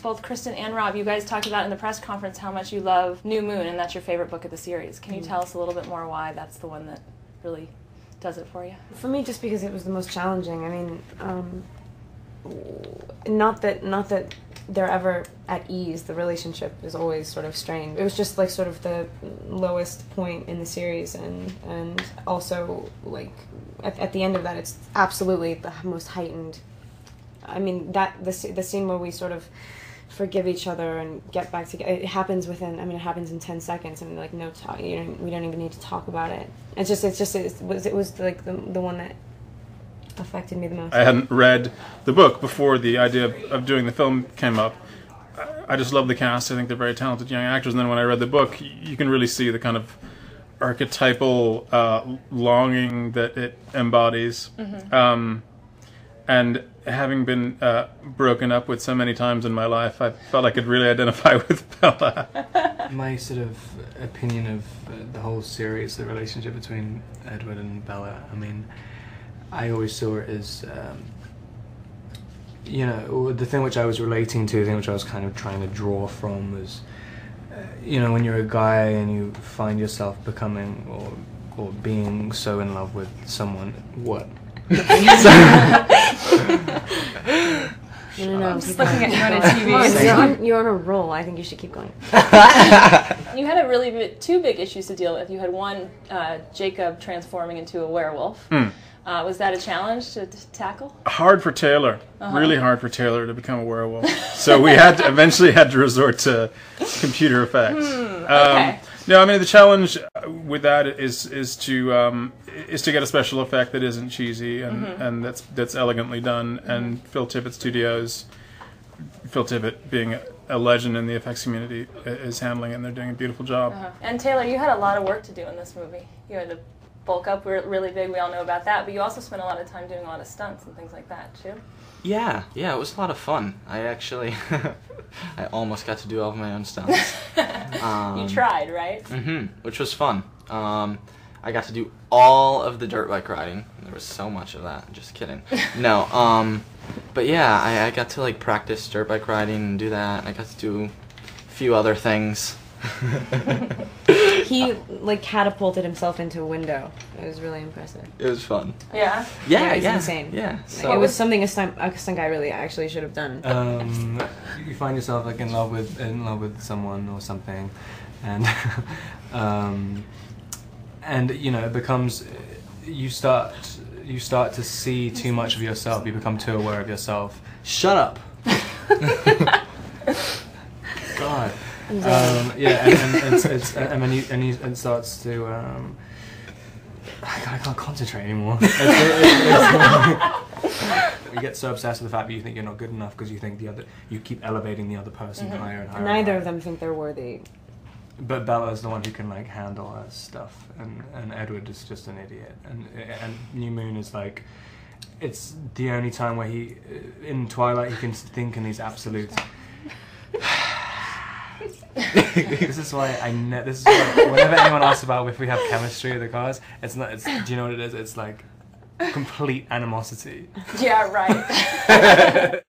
Both Kristen and Rob, you guys talked about in the press conference how much you love New Moon, and that's your favorite book of the series. Can you tell us a little bit more why that's the one that really does it for you? For me, just because it was the most challenging. I mean, not that they're ever at ease. The relationship is always sort of strained. It was just like sort of the lowest point in the series, and also like at the end of that, it's absolutely the most heightened. I mean, the scene where we sort of forgive each other and get back together. It happens within. I mean, it happens in 10 seconds, and like no talk. We don't even need to talk about it. It was like the one that affected me the most. I hadn't read the book before the idea of doing the film came up. I just love the cast. I think they're very talented young actors. And then when I read the book, you can really see the kind of archetypal longing that it embodies. And having been broken up with so many times in my life, I felt I could really identify with Bella. My sort of opinion of the whole series, the relationship between Edward and Bella, I mean, I always saw it as, you know, the thing which I was relating to, the thing which I was kind of trying to draw from was, you know, when you're a guy and you find yourself becoming or being so in love with someone, what? No, I'm just looking at you on a TV. You're on a roll. I think you should keep going. You had a really two big issues to deal with. You had one, Jacob transforming into a werewolf. Was that a challenge to tackle? Hard for Taylor. Really hard for Taylor to become a werewolf. So we eventually had to resort to computer effects. Okay. No, I mean the challenge with that is to get a special effect that isn't cheesy and that's elegantly done. And Phil Tippett Studios, Phil Tippett being a legend in the effects community, is handling it, and they're doing a beautiful job. And Taylor, you had a lot of work to do in this movie. You had to bulk up really big. We all know about that. But you also spent a lot of time doing a lot of stunts and things like that too. Yeah, it was a lot of fun. I actually, I almost got to do all of my own stunts. You tried, right? Which was fun. I got to do all of the dirt bike riding. There was so much of that. Just kidding. No, but yeah, I got to like practice dirt bike riding and do that. I got to do a few other things. He like catapulted himself into a window. It was really impressive. It was fun. Yeah. Yeah, it was insane. Yeah. So it was something a stunt guy really actually should have done. You find yourself like in love with someone or something, and and you know it becomes you start to see too much of yourself. You become too aware of yourself. Shut up. God. Yeah, and then it starts to. I can't concentrate anymore. You get so obsessed with the fact that you think you're not good enough because you think you keep elevating the other person higher and higher. Neither of them think they're worthy. But Bella is the one who can like handle her stuff, and Edward is just an idiot. And New Moon is like, it's the only time where he, in Twilight, he can think in these absolutes. This is why whenever anyone asks about if we have chemistry with the cars, it's not. Do you know what it is? It's like complete animosity. Yeah, right.